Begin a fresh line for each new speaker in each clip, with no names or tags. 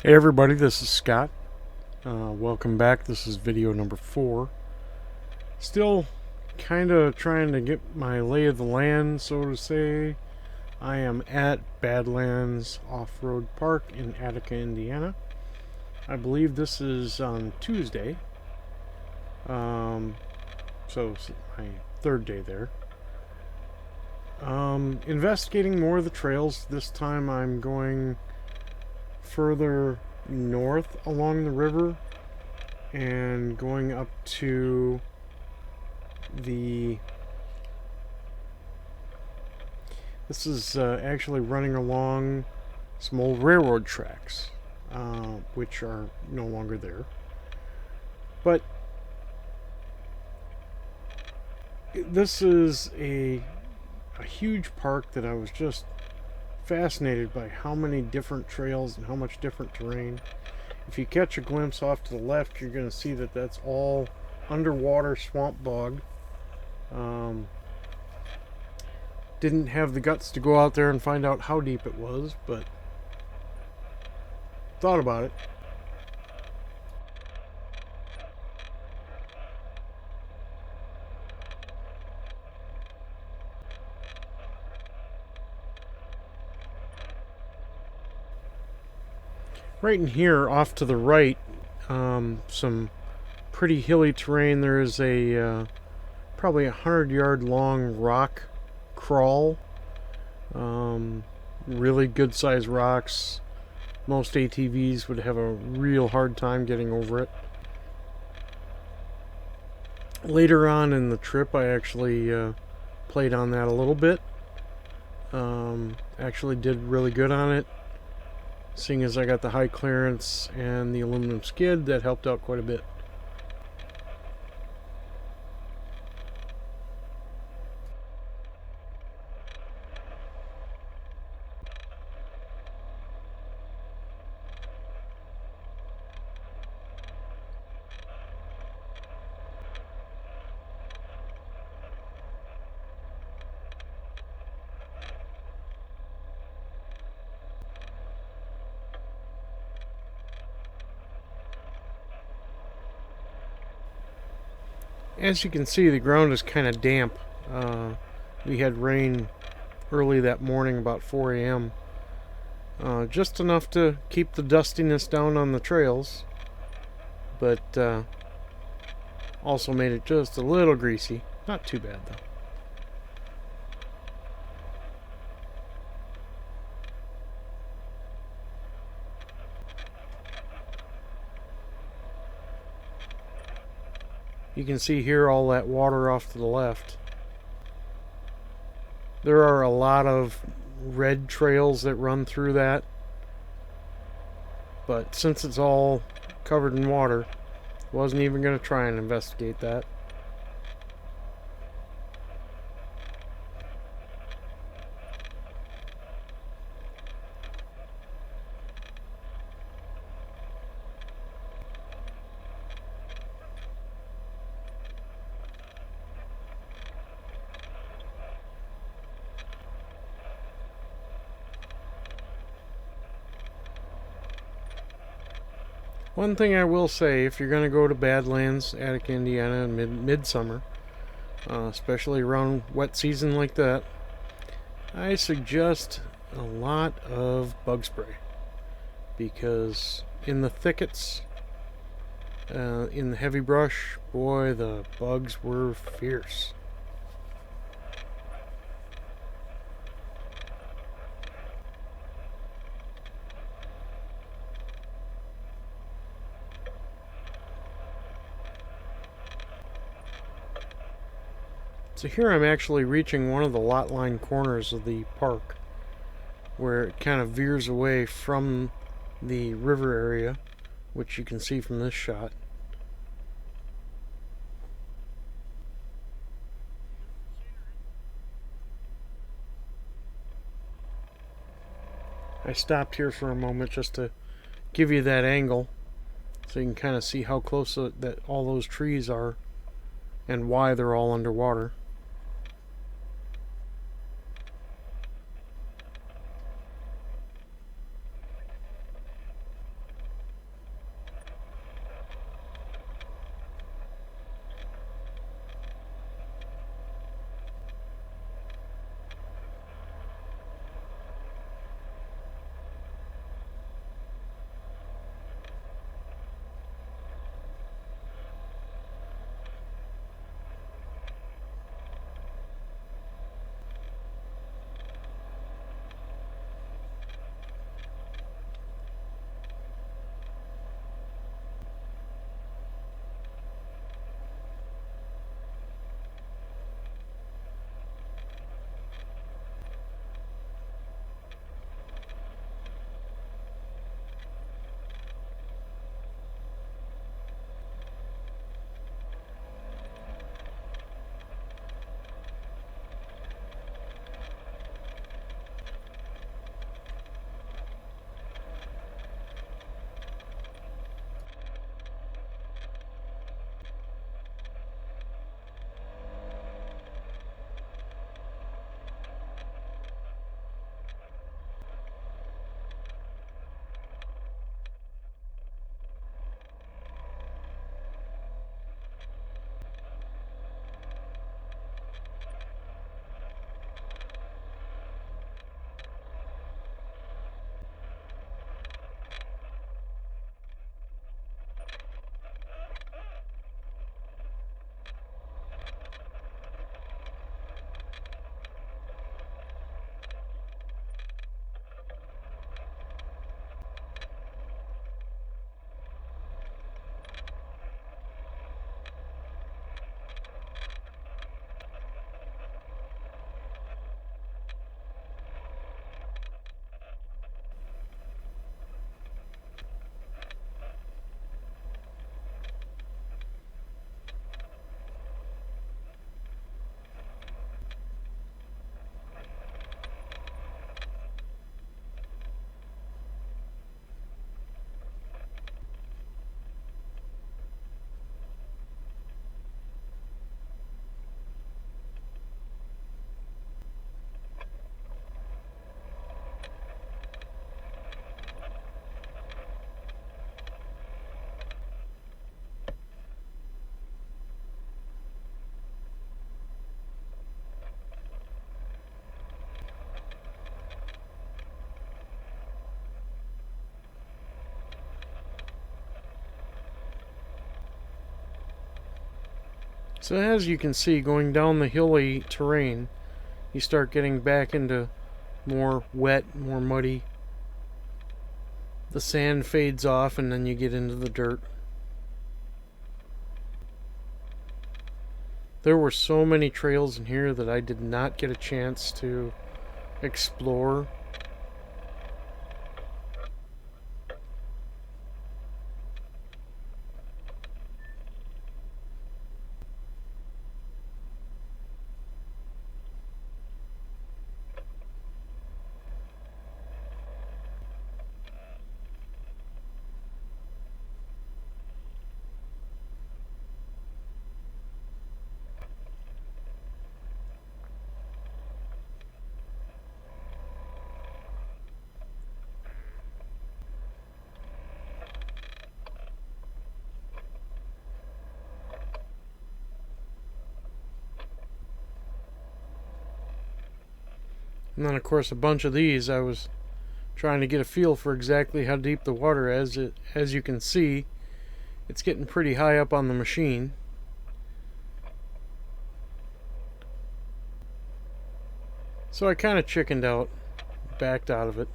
Hey everybody, this is Scott. Welcome back. This is video number 4. Still kind of trying to get my lay of the land, so to say. I am at Badlands Off-Road Park in Attica, Indiana. I believe this is on Tuesday. So it's my third day there. Investigating more of the trails. This time I'm going further north along the river and going up to this is actually running along some old railroad tracks, which are no longer there. But this is a huge park that I was just fascinated by how many different trails and how much different terrain. If you catch a glimpse off to the left, you're going to see that that's all underwater swamp bog. Didn't have the guts to go out there and find out how deep it was, but thought about it. Right in here, off to the right, some pretty hilly terrain. There is a probably 100-yard long rock crawl. Really good sized rocks. Most ATVs would have a real hard time getting over it. Later on in the trip, I actually played on that a little bit. Actually did really good on it. Seeing as I got the high clearance and the aluminum skid, that helped out quite a bit. As you can see, the ground is kind of damp. We had rain early that morning, about 4 a.m. Just enough to keep the dustiness down on the trails, but also made it just a little greasy. Not too bad, though. You can see here all that water off to the left. There are a lot of red trails that run through that, but since it's all covered in water, wasn't even going to try and investigate that. One thing I will say, if you're going to go to Badlands, Attica, Indiana in midsummer, especially around wet season like that, I suggest a lot of bug spray, because in the thickets, in the heavy brush, boy, the bugs were fierce. So here I'm actually reaching one of the lot line corners of the park, where it kind of veers away from the river area, which you can see from this shot. I stopped here for a moment just to give you that angle, so you can kind of see how close that all those trees are and why they're all underwater. So as you can see, going down the hilly terrain, you start getting back into more wet, more muddy. The sand fades off and then you get into the dirt. There were so many trails in here that I did not get a chance to explore. And then of course a bunch of these I was trying to get a feel for exactly how deep the water is. As you can see, it's getting pretty high up on the machine. So I kind of chickened out, backed out of it.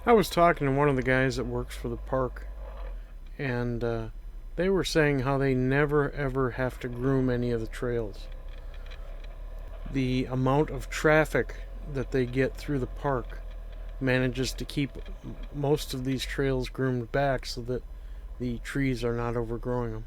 I was talking to one of the guys that works for the park, and they were saying how they never ever have to groom any of the trails. The amount of traffic that they get through the park manages to keep most of these trails groomed back so that the trees are not overgrowing them.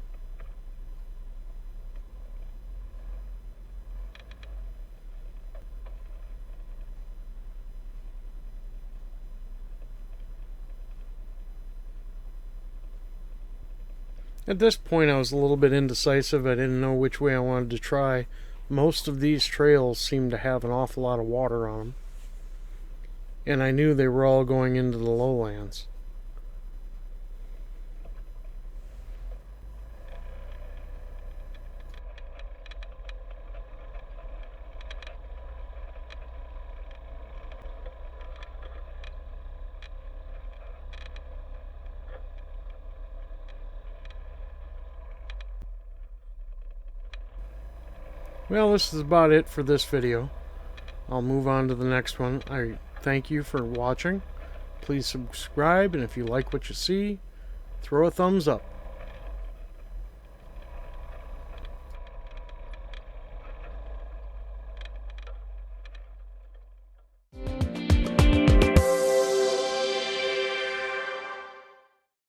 At this point I was a little bit indecisive. I didn't know which way I wanted to try. Most of these trails seemed to have an awful lot of water on them, and I knew they were all going into the lowlands. Well, this is about it for this video. I'll move on to the next one. I thank you for watching. Please subscribe, and if you like what you see, throw a thumbs up.